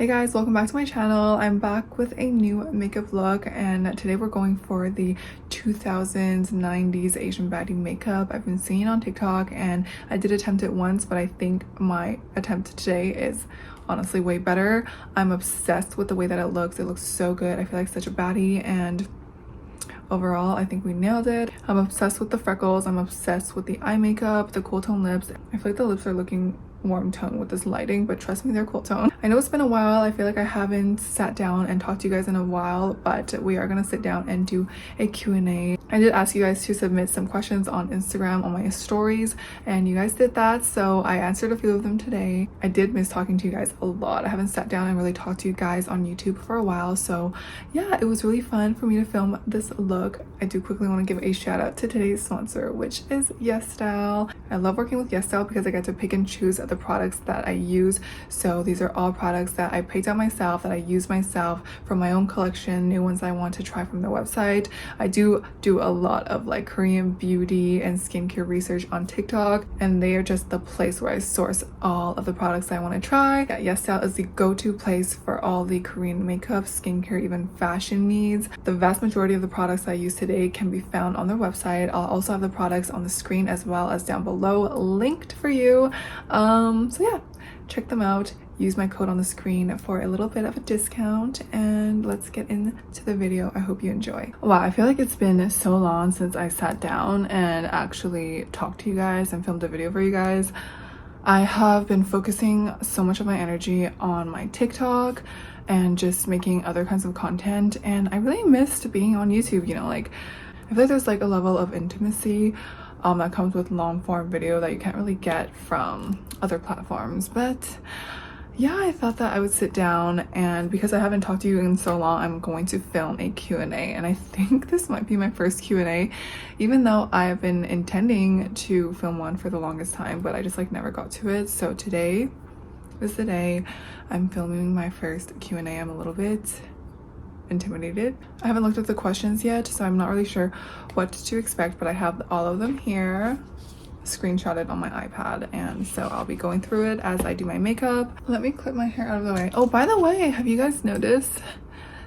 Hey guys, welcome back to my channel. I'm back with a new makeup look, and today we're going for the 2000s 90s Asian baddie makeup I've been seeing on TikTok, and I did attempt it once, but I think my attempt today is honestly way better. I'm obsessed with the way that it looks. It looks so good. I feel like such a baddie, and overall I think we nailed it. I'm obsessed with the freckles. I'm obsessed with the eye makeup, the cool tone lips. I feel like the lips are looking warm tone with this lighting, but trust me, they're cool tone. I know it's been a while. I feel like I haven't sat down and talked to you guys in a while, but we are gonna sit down and do a Q&A. I did ask you guys to submit some questions on Instagram on my stories, and you guys did that, so I answered a few of them today. I did miss talking to you guys a lot. I haven't sat down and really talked to you guys on YouTube for a while, so yeah, it was really fun for me to film this look. I do quickly want to give a shout out to today's sponsor, which is YesStyle. I love working with YesStyle because I get to pick and choose the products that I use. So these are all products that I picked out myself, that I use myself from my own collection, new ones I want to try from the website. I do a lot of like Korean beauty and skincare research on TikTok, and they are just the place where I source all of the products I want to try. Yeah, YesStyle is the go-to place for all the Korean makeup, skincare, even fashion needs. The vast majority of the products I use today can be found on their website. I'll also have the products on the screen as well as down below linked for you. So yeah, check them out. Use my code on the screen for a little bit of a discount, and let's get into the video. I hope you enjoy. Wow, I feel like it's been so long since I sat down and actually talked to you guys and filmed a video for you guys. I have been focusing so much of my energy on my TikTok and just making other kinds of content, and I really missed being on YouTube. You know, like I feel like there's like a level of intimacy that comes with long form video that you can't really get from other platforms. But yeah, I thought that I would sit down, and because I haven't talked to you in so long, I'm going to film a Q&A, and I think this might be my first Q&A, even though I have been intending to film one for the longest time, but I just like never got to it. So today is the day I'm filming my first Q&A. I'm a little bit intimidated. I haven't looked at the questions yet, so I'm not really sure what to expect, but I have all of them here screenshotted on my iPad, and so I'll be going through it as I do my makeup. Let me clip my hair out of the way. Oh, by the way, have you guys noticed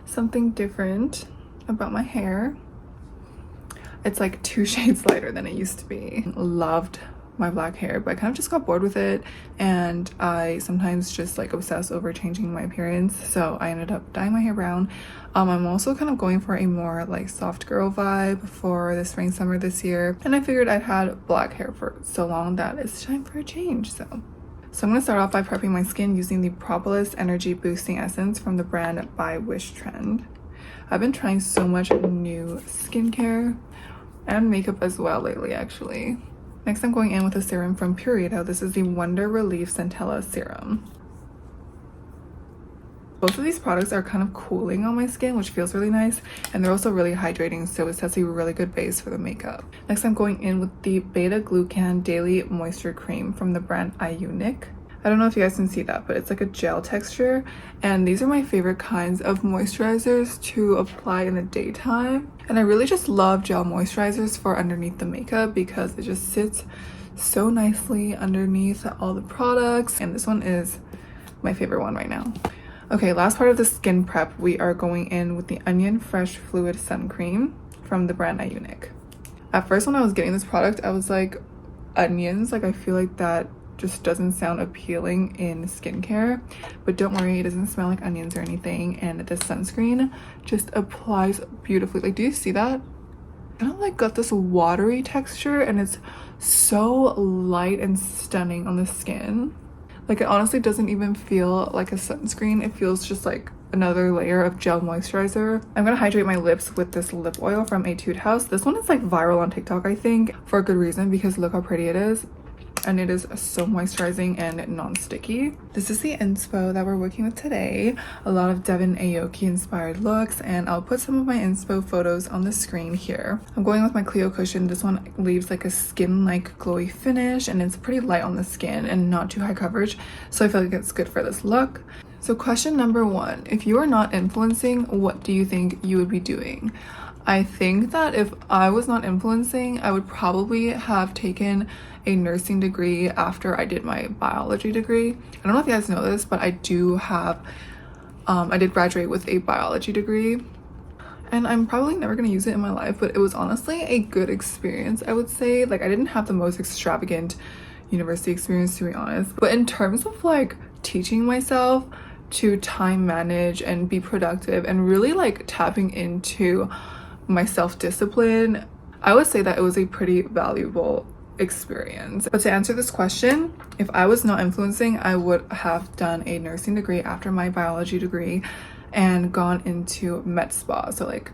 something different about my hair? It's like 2 shades lighter than it used to be. Loved my black hair, but I kind of just got bored with it, and I sometimes just like obsess over changing my appearance, so I ended up dyeing my hair brown. I'm also kind of going for a more like soft girl vibe for the spring summer this year, and I figured I'd had black hair for so long that it's time for a change. So I'm gonna start off by prepping my skin using the Propolis Energy Boosting Essence from the brand By Wish Trend. I've been trying so much new skincare and makeup as well lately, actually. Next, I'm going in with a serum from Pomeade. This is the Wonder Relief Centella Serum. Both of these products are kind of cooling on my skin, which feels really nice, and they're also really hydrating, so it sets a really good base for the makeup. Next, I'm going in with the Beta Glucan Daily Moisture Cream from the brand Ionic. I don't know if you guys can see that, but it's like a gel texture, and these are my favorite kinds of moisturizers to apply in the daytime. And I really just love gel moisturizers for underneath the makeup because it just sits so nicely underneath all the products, and this one is my favorite one right now. Okay, last part of the skin prep, we are going in with the Onion Fresh Fluid Sun Cream from the brand Ionic. At first when I was getting this product, I was like, onions, like I feel like that just doesn't sound appealing in skincare, but don't worry, it doesn't smell like onions or anything, and the sunscreen just applies beautifully. Like, do you see that? Kind of like got this watery texture, and it's so light and stunning on the skin. Like, it honestly doesn't even feel like a sunscreen. It feels just like another layer of gel moisturizer. I'm gonna hydrate my lips with this lip oil from Etude House. This one is like viral on TikTok, I think, for a good reason, because look how pretty it is. And it is so moisturizing and non-sticky. This is the inspo that we're working with today. A lot of Devin Aoki inspired looks, and I'll put some of my inspo photos on the screen here. I'm going with my Clio cushion. This one leaves like a skin-like glowy finish, and it's pretty light on the skin and not too high coverage, so I feel like it's good for this look. So question number 1, if you are not influencing, what do you think you would be doing? I think that if I was not influencing, I would probably have taken a nursing degree after I did my biology degree. I don't know if you guys know this, but I do have I did graduate with a biology degree, and I'm probably never gonna use it in my life, but it was honestly a good experience, I would say. Like, I didn't have the most extravagant university experience, to be honest, but in terms of like teaching myself to time manage and be productive and really like tapping into my self-discipline, I would say that it was a pretty valuable experience. But to answer this question, if I was not influencing, I would have done a nursing degree after my biology degree and gone into med spa, so like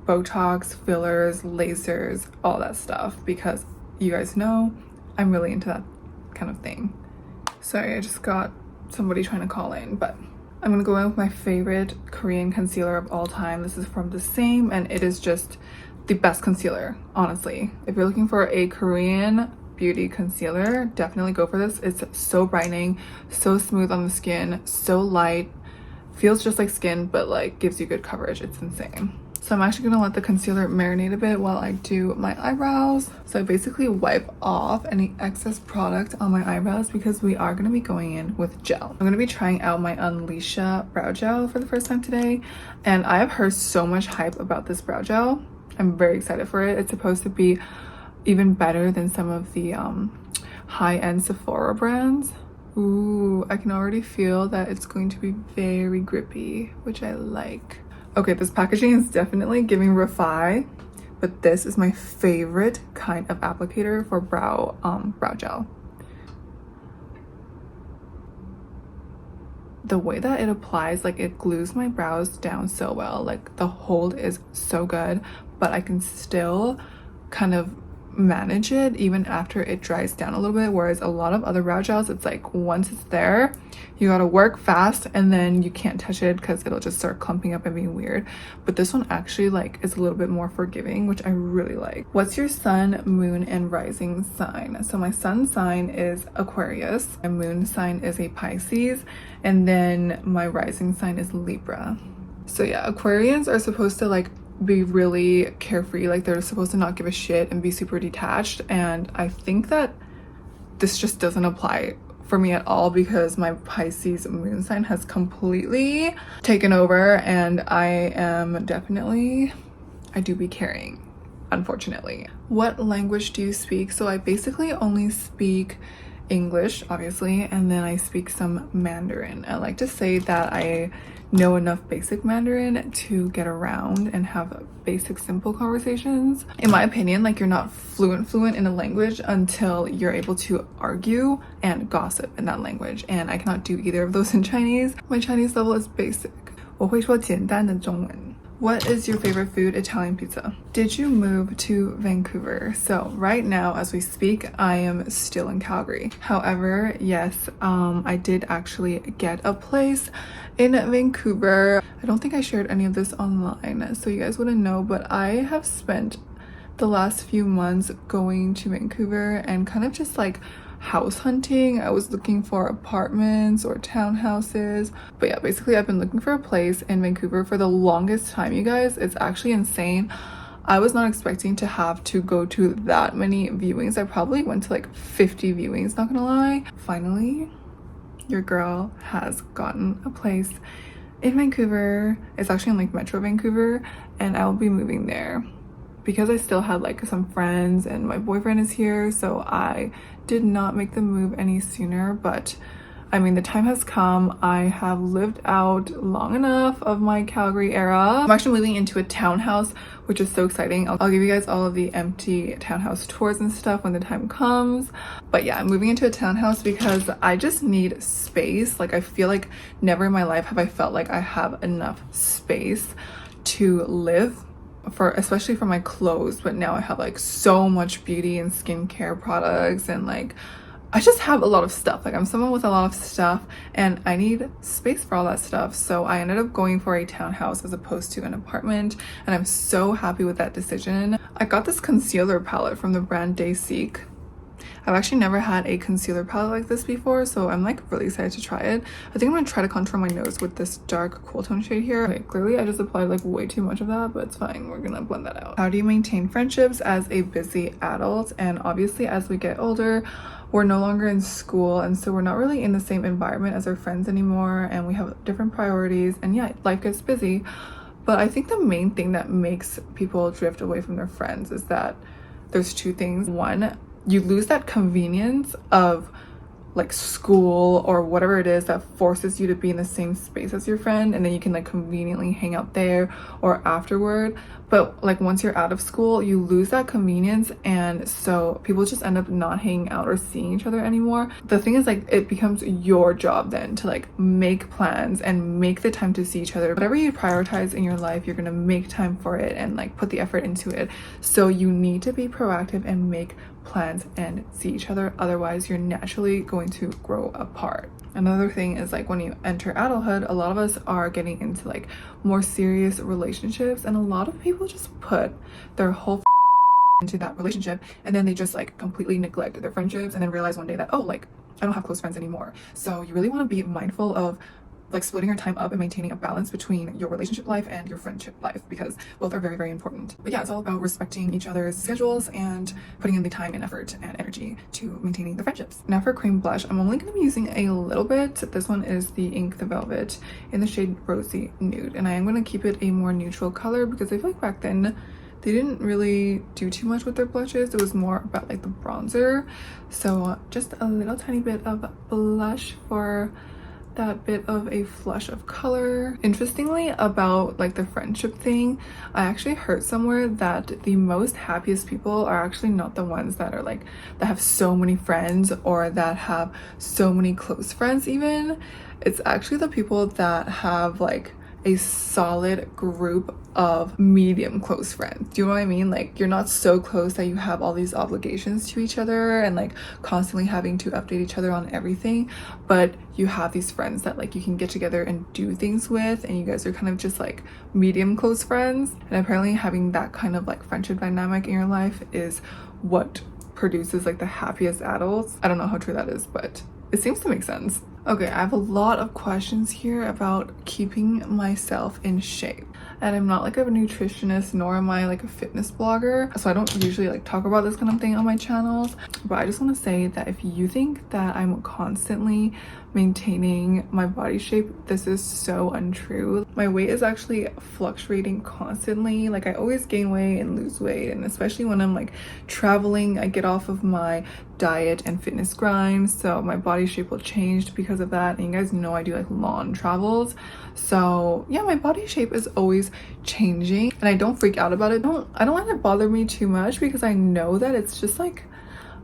Botox, fillers, lasers, all that stuff, because you guys know I'm really into that kind of thing. Sorry, I just got somebody trying to call in, but I'm gonna go in with my favorite Korean concealer of all time. This is from the Same, and it is just the best concealer, honestly. If you're looking for a Korean beauty concealer, definitely go for this. It's so brightening, so smooth on the skin, so light, feels just like skin, but like gives you good coverage. It's insane. So I'm actually gonna let the concealer marinate a bit while I do my eyebrows. So I basically wipe off any excess product on my eyebrows because we are gonna be going in with gel. I'm gonna be trying out my Unleasha brow gel for the first time today, and I have heard so much hype about this brow gel. I'm very excited for it. It's supposed to be even better than some of the high-end Sephora brands. Ooh, I can already feel that it's going to be very grippy, which I like. Okay, this packaging is definitely giving refi, but this is my favorite kind of applicator for brow gel. The way that it applies, like, it glues my brows down so well. Like, the hold is so good, but I can still kind of manage it even after it dries down a little bit, whereas a lot of other brow gels, it's like once it's there, you gotta work fast and then you can't touch it because it'll just start clumping up and being weird. But this one actually like is a little bit more forgiving, which I really like. What's your sun, moon, and rising sign? So my sun sign is Aquarius, my moon sign is a Pisces, and then my rising sign is Libra. So yeah, Aquarians are supposed to like be really carefree, like they're supposed to not give a shit and be super detached, and I think that this just doesn't apply for me at all because my Pisces moon sign has completely taken over, and I do be caring, unfortunately. What language do you speak? So I basically only speak English, obviously, and then I speak some Mandarin. I like to say that I know enough basic Mandarin to get around and have basic simple conversations. In my opinion, like, you're not fluent in a language until you're able to argue and gossip in that language, and I cannot do either of those in Chinese. My Chinese level is basic. 我会说简单的中文. What is your favorite food? Italian pizza. Did you move to Vancouver? So right now, as we speak, I am still in Calgary. However, yes, I did actually get a place in Vancouver. I don't think I shared any of this online, so you guys wouldn't know, but I have spent the last few months going to Vancouver and kind of just like house hunting. I was looking for apartments or townhouses, but yeah, basically I've been looking for a place in Vancouver for the longest time, you guys. It's actually insane. I was not expecting to have to go to that many viewings. I probably went to like 50 viewings, not gonna lie. Finally, your girl has gotten a place in Vancouver. It's actually in like Metro Vancouver, and I will be moving there because I still had like some friends and my boyfriend is here, so I did not make the move any sooner. But I mean, the time has come. I have lived out long enough of my Calgary era. I'm actually moving into a townhouse, which is so exciting. I'll give you guys all of the empty townhouse tours and stuff when the time comes. But yeah, I'm moving into a townhouse because I just need space. Like, I feel like never in my life have I felt like I have enough space to live, for especially for my clothes. But now I have like so much beauty and skincare products, and like I just have a lot of stuff. Like, I'm someone with a lot of stuff and I need space for all that stuff. So I ended up going for a townhouse as opposed to an apartment, and I'm so happy with that decision. I got this concealer palette from the brand Day Seek. I've actually never had a concealer palette like this before, so I'm like really excited to try it. I think I'm gonna try to contour my nose with this dark cool tone shade here. Okay, clearly I just applied like way too much of that, but it's fine. We're gonna blend that out. How do you maintain friendships as a busy adult? And obviously as we get older, we're no longer in school, and so we're not really in the same environment as our friends anymore, and we have different priorities, and yeah, life gets busy. But I think the main thing that makes people drift away from their friends is that there's two things. One, you lose that convenience of like school or whatever it is that forces you to be in the same space as your friend, and then you can like conveniently hang out there or afterward. But like once you're out of school, you lose that convenience, and so people just end up not hanging out or seeing each other anymore. The thing is, like, it becomes your job then to like make plans and make the time to see each other. Whatever you prioritize in your life, you're gonna make time for it and like put the effort into it. So you need to be proactive and make plans and see each other, otherwise you're naturally going to grow apart. Another thing is, like, when you enter adulthood, a lot of us are getting into like more serious relationships, and a lot of people just put their whole into that relationship, and then they just like completely neglect their friendships, and then realize one day that, oh, like I don't have close friends anymore. So you really want to be mindful of like splitting your time up and maintaining a balance between your relationship life and your friendship life, because both are very, very important. But yeah, it's all about respecting each other's schedules and putting in the time and effort and energy to maintaining the friendships. Now for cream blush, I'm only going to be using a little bit. This one is the Ink the Velvet in the shade Rosy Nude, and I am going to keep it a more neutral color because I feel like back then they didn't really do too much with their blushes. It was more about like the bronzer. So just a little tiny bit of blush for that bit of a flush of color. Interestingly, about like the friendship thing, I actually heard somewhere that the most happiest people are actually not the ones that are like that have so many friends or that have so many close friends even. It's actually the people that have like a solid group of medium close friends. Do you know what I mean? Like, you're not so close that you have all these obligations to each other and like constantly having to update each other on everything, but you have these friends that like you can get together and do things with, and you guys are kind of just like medium close friends. And apparently having that kind of like friendship dynamic in your life is what produces like the happiest adults. I don't know how true that is, but it seems to make sense. Okay, I have a lot of questions here about keeping myself in shape. And I'm not like a nutritionist, nor am I like a fitness blogger, so I don't usually like talk about this kind of thing on my channels. But I just want to say that if you think that I'm constantly maintaining my body shape, this is so untrue. My weight is actually fluctuating constantly. Like, I always gain weight and lose weight, and especially when I'm like traveling, I get off of my diet and fitness grind, so my body shape will change because of that. And you guys know I do like long travels, so yeah, my body shape is always changing, and I don't freak out about it. I don't let it bother me too much, because I know that it's just like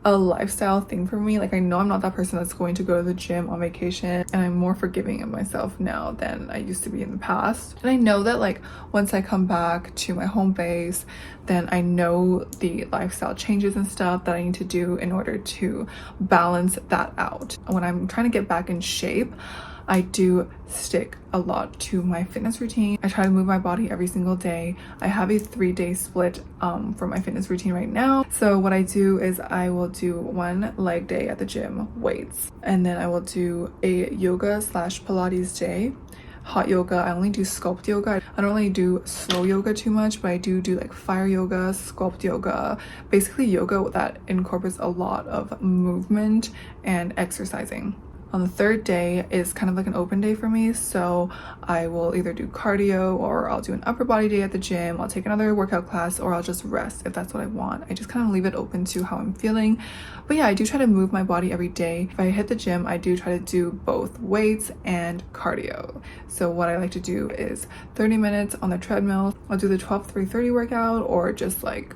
a lifestyle thing for me. Like, I know I'm not that person that's going to go to the gym on vacation, and I'm more forgiving of myself now than I used to be in the past. And I know that like once I come back to my home base, then I know the lifestyle changes and stuff that I need to do in order to balance that out. When I'm trying to get back in shape, I do stick a lot to my fitness routine. I try to move my body every single day. I have a 3-day split for my fitness routine right now. So what I do is I will do one leg day at the gym, weights, and then I will do a yoga / Pilates day. Hot yoga, I only do sculpt yoga. I don't really do slow yoga too much, but I do like fire yoga, sculpt yoga, basically yoga that incorporates a lot of movement and exercising. On the 3rd day is kind of like an open day for me, so I will either do cardio, or I'll do an upper body day at the gym, I'll take another workout class, or I'll just rest if that's what I want. I just kind of leave it open to how I'm feeling. But yeah, I do try to move my body every day. If I hit the gym, I do try to do both weights and cardio. So what I like to do is 30 minutes on the treadmill. I'll do the 12-3-30 workout, or just like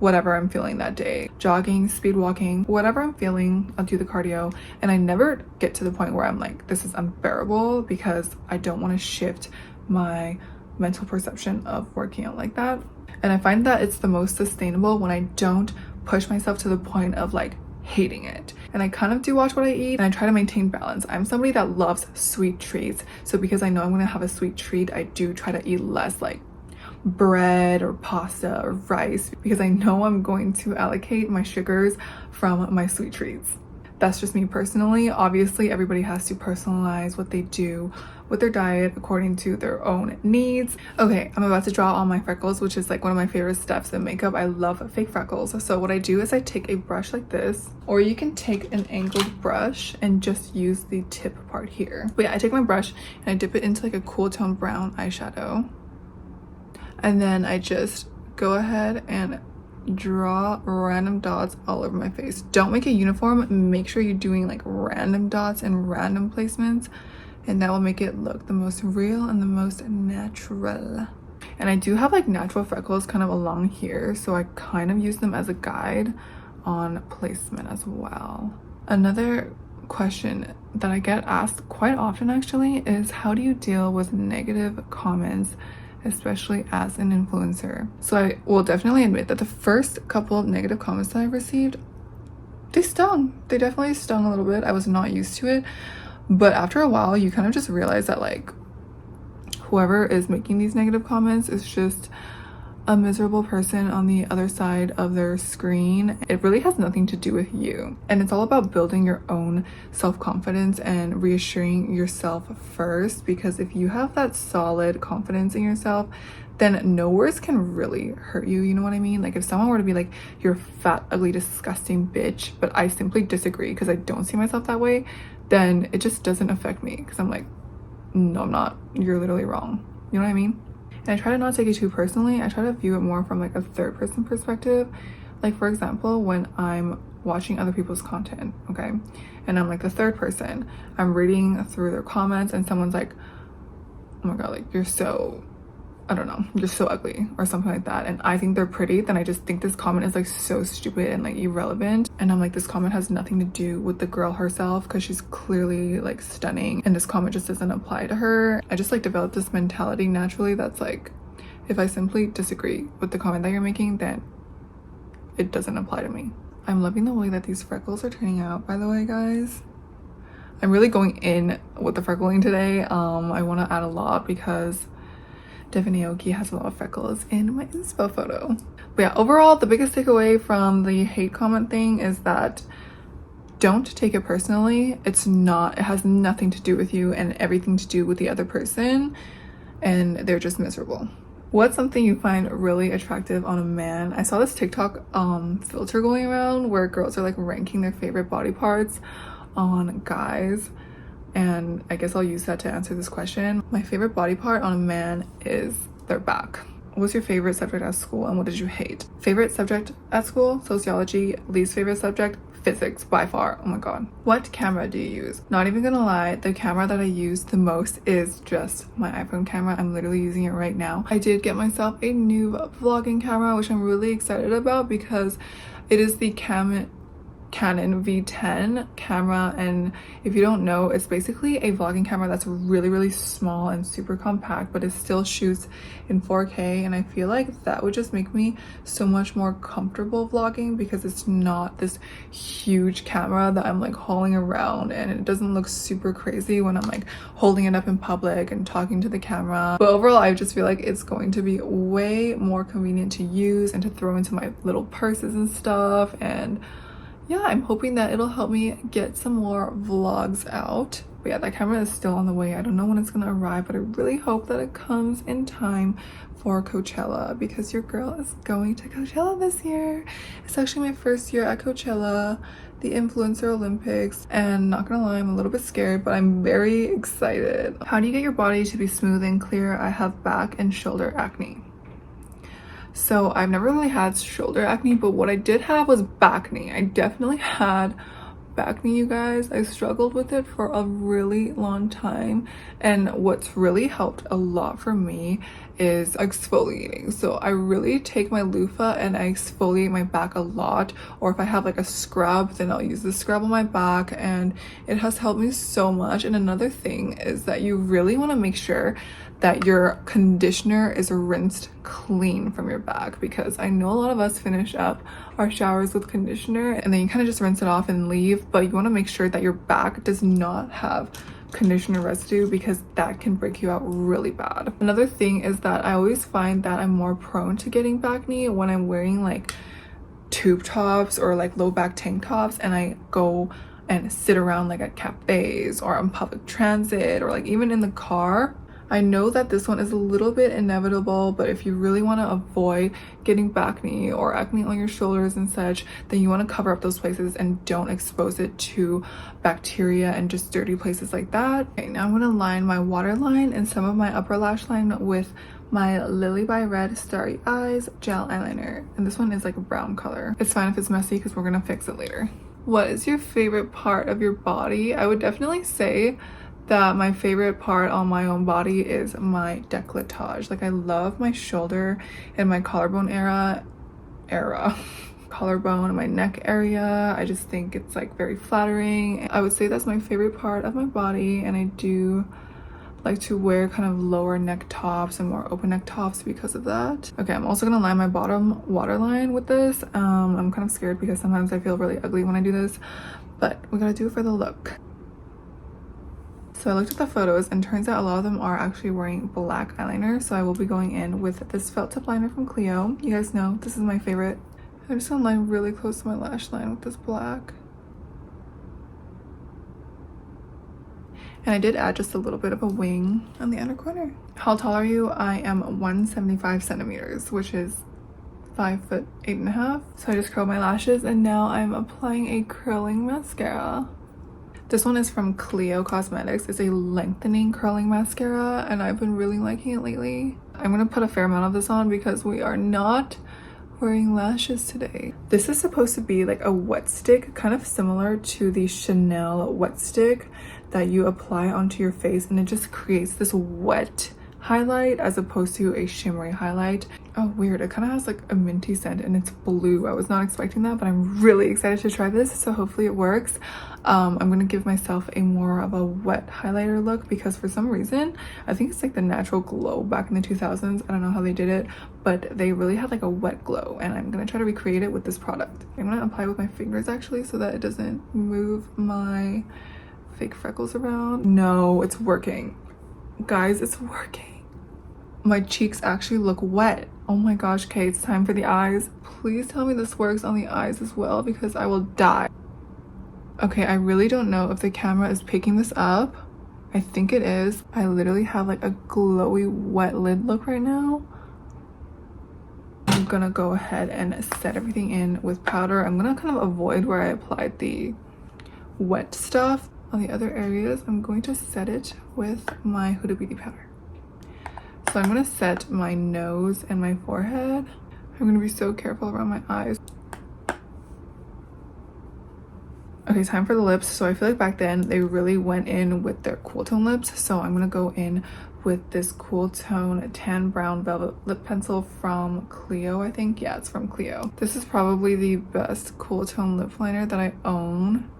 whatever I'm feeling that day. Jogging, speed walking, whatever I'm feeling, I'll do the cardio. And I never get to the point where I'm like, this is unbearable, because I don't want to shift my mental perception of working out like that. And I find that it's the most sustainable when I don't push myself to the point of like hating it. And I kind of do watch what I eat, and I try to maintain balance. I'm somebody that loves sweet treats, so because I know I'm gonna have a sweet treat, I do try to eat less like bread or pasta or rice, because I know I'm going to allocate my sugars from my sweet treats. That's just me personally. Obviously, everybody has to personalize what they do with their diet according to their own needs. Okay, I'm about to draw on my freckles, which is like one of my favorite steps in makeup. I love fake freckles. So what I do is I take a brush like this, or you can take an angled brush and just use the tip part here. But yeah, I take my brush and I dip it into like a cool tone brown eyeshadow. And then I just go ahead and draw random dots all over my face. Don't make it uniform. Make sure you're doing like random dots and random placements, and that will make it look the most real and the most natural. And I do have like natural freckles kind of along here, so I kind of use them as a guide on placement as well. Another question that I get asked quite often actually is, how do you deal with negative comments, especially as an influencer? So I will definitely admit that the first couple of negative comments that I received, they stung. They definitely stung a little bit. I was not used to it, but after a while you kind of just realize that like whoever is making these negative comments is just a miserable person on the other side of their screen. It really has nothing to do with you, and it's all about building your own self-confidence and reassuring yourself first, because if you have that solid confidence in yourself, then no words can really hurt you, you know what I mean? Like if someone were to be like, you're fat, ugly, disgusting bitch, but I simply disagree because I don't see myself that way, then it just doesn't affect me, because I'm like, no, I'm not, you're literally wrong, you know what I mean? And I try to not take it too personally. I try to view it more from like a third person perspective. Like for example, when I'm watching other people's content, okay, and I'm like the third person, I'm reading through their comments and someone's like, oh my god, like you're so, I don't know, you're so ugly or something like that, and I think they're pretty, then I just think this comment is like so stupid and like irrelevant, and I'm like, this comment has nothing to do with the girl herself because she's clearly like stunning, and this comment just doesn't apply to her. I just like developed this mentality naturally that's like, if I simply disagree with the comment that you're making, then it doesn't apply to me. I'm loving the way that these freckles are turning out, by the way, guys. I'm really going in with the freckling today. I want to add a lot because Devin Aoki has a lot of freckles in my inspo photo. But yeah, overall, the biggest takeaway from the hate comment thing is that don't take it personally. It has nothing to do with you and everything to do with the other person, and they're just miserable. What's something you find really attractive on a man? I saw this TikTok filter going around where girls are like ranking their favorite body parts on guys, and I guess I'll use that to answer this question. My favorite body part on a man is their back. What's your favorite subject at school and what did you hate? Favorite subject at school, sociology. Least favorite subject, physics, by far. Oh my god. What camera do you use? Not even gonna lie, the camera that I use the most is just my iPhone camera. I'm literally using it right now. I did get myself a new vlogging camera, which I'm really excited about because it is the Canon V10 camera, and if you don't know, it's basically a vlogging camera that's really small and super compact, but it still shoots in 4K, and I feel like that would just make me so much more comfortable vlogging because it's not this huge camera that I'm like hauling around, and it doesn't look super crazy when I'm like holding it up in public and talking to the camera. But overall, I just feel like it's going to be way more convenient to use and to throw into my little purses and stuff, and yeah, I'm hoping that it'll help me get some more vlogs out. But yeah, that camera is still on the way. I don't know when it's gonna arrive, but I really hope that it comes in time for Coachella because your girl is going to Coachella this year. It's actually my first year at Coachella, the Influencer Olympics, and not gonna lie, I'm a little bit scared, but I'm very excited. How do you get your body to be smooth and clear? I have back and shoulder acne. So I've never really had shoulder acne, but what I did have was back acne. I definitely had back acne, you guys. I struggled with it for a really long time, and what's really helped a lot for me is exfoliating. So I really take my loofah and I exfoliate my back a lot, or if I have like a scrub, then I'll use the scrub on my back, and it has helped me so much. And another thing is that you really want to make sure that your conditioner is rinsed clean from your back, because I know a lot of us finish up our showers with conditioner and then you kind of just rinse it off and leave, but you want to make sure that your back does not have conditioner residue because that can break you out really bad. Another thing is that I always find that I'm more prone to getting acne when I'm wearing like tube tops or like low back tank tops and I go and sit around like at cafes or on public transit or like even in the car. I know that this one is a little bit inevitable, but if you really want to avoid getting acne or acne on your shoulders and such, then you want to cover up those places and don't expose it to bacteria and just dirty places like that. Okay, now I'm going to line my waterline and some of my upper lash line with my Hiiii by Red Starry Eyes gel eyeliner. And this one is like a brown color. It's fine if it's messy because we're going to fix it later. What is your favorite part of your body? I would definitely say that my favorite part on my own body is my décolletage. Like I love my shoulder and my collarbone collarbone and my neck area. I just think it's like very flattering. I would say that's my favorite part of my body, and I do like to wear kind of lower neck tops and more open neck tops because of that. Okay, I'm also gonna line my bottom waterline with this. I'm kind of scared because sometimes I feel really ugly when I do this, but we gotta do it for the look. So I looked at the photos and turns out a lot of them are actually wearing black eyeliner. So I will be going in with this felt tip liner from Clio. You guys know this is my favorite. I'm just gonna line really close to my lash line with this black. And I did add just a little bit of a wing on the inner corner. How tall are you? I am 175 centimeters, which is 5'8.5". So I just curled my lashes and now I'm applying a curling mascara. This one is from Clio Cosmetics. It's a lengthening curling mascara and I've been really liking it lately. I'm gonna put a fair amount of this on because we are not wearing lashes today. This is supposed to be like a wet stick, kind of similar to the Chanel wet stick that you apply onto your face, and it just creates this wet highlight as opposed to a shimmery highlight. Oh, weird. It kind of has like a minty scent and it's blue. I was not expecting that, but I'm really excited to try this, so hopefully it works. I'm gonna give myself a more of a wet highlighter look because for some reason I think it's like the natural glow back in the 2000s. I don't know how they did it, but they really had like a wet glow, and I'm gonna try to recreate it with this product. I'm gonna apply with my fingers actually so that it doesn't move my fake freckles around. No, it's working, guys. It's working. My cheeks actually look wet. Oh my gosh, Kate, it's time for the eyes. Please tell me this works on the eyes as well because I will die. Okay, I really don't know if the camera is picking this up. I think it is. I literally have like a glowy wet lid look right now. I'm gonna go ahead and set everything in with powder. I'm gonna kind of avoid where I applied the wet stuff. On the other areas, I'm going to set it with my Huda Beauty powder. So I'm gonna set my nose and my forehead. I'm gonna be so careful around my eyes. Okay, time for the lips. So I feel like back then they really went in with their cool tone lips. So I'm gonna go in with this cool tone tan brown velvet lip pencil from Clio, I think. Yeah, it's from Clio. This is probably the best cool tone lip liner that I own.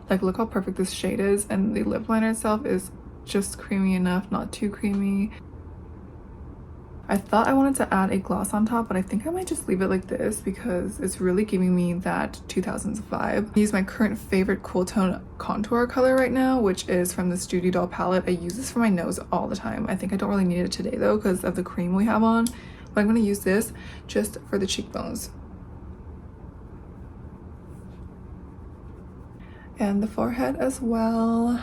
Like, look how perfect this shade is, and the lip liner itself is just creamy enough, not too creamy. I thought I wanted to add a gloss on top, but I think I might just leave it like this because it's really giving me that 2000s vibe. I use my current favorite cool tone contour color right now, which is from the Studio Doll palette. I use this for my nose all the time. I think I don't really need it today though because of the cream we have on, but I'm going to use this just for the cheekbones. And the forehead as well.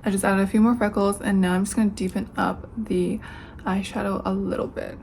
I just added a few more freckles and now I'm just going to deepen up the eyeshadow a little bit.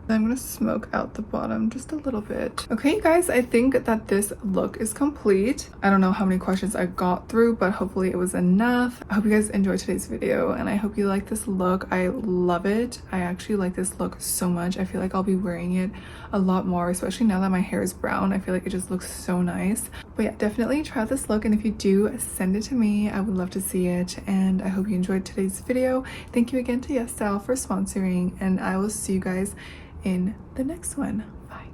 I'm gonna smoke out the bottom just a little bit. Okay, you guys, I think that this look is complete. I don't know how many questions I got through, but hopefully it was enough. I hope you guys enjoyed today's video and I hope you like this look. I love it. I actually like this look so much. I feel like I'll be wearing it a lot more, especially now that my hair is brown. I feel like it just looks so nice. But yeah, definitely try out this look, and if you do, send it to me. I would love to see it, and I hope you enjoyed today's video. Thank you again to YesStyle for sponsoring, and I will see you guys in the next one. Bye.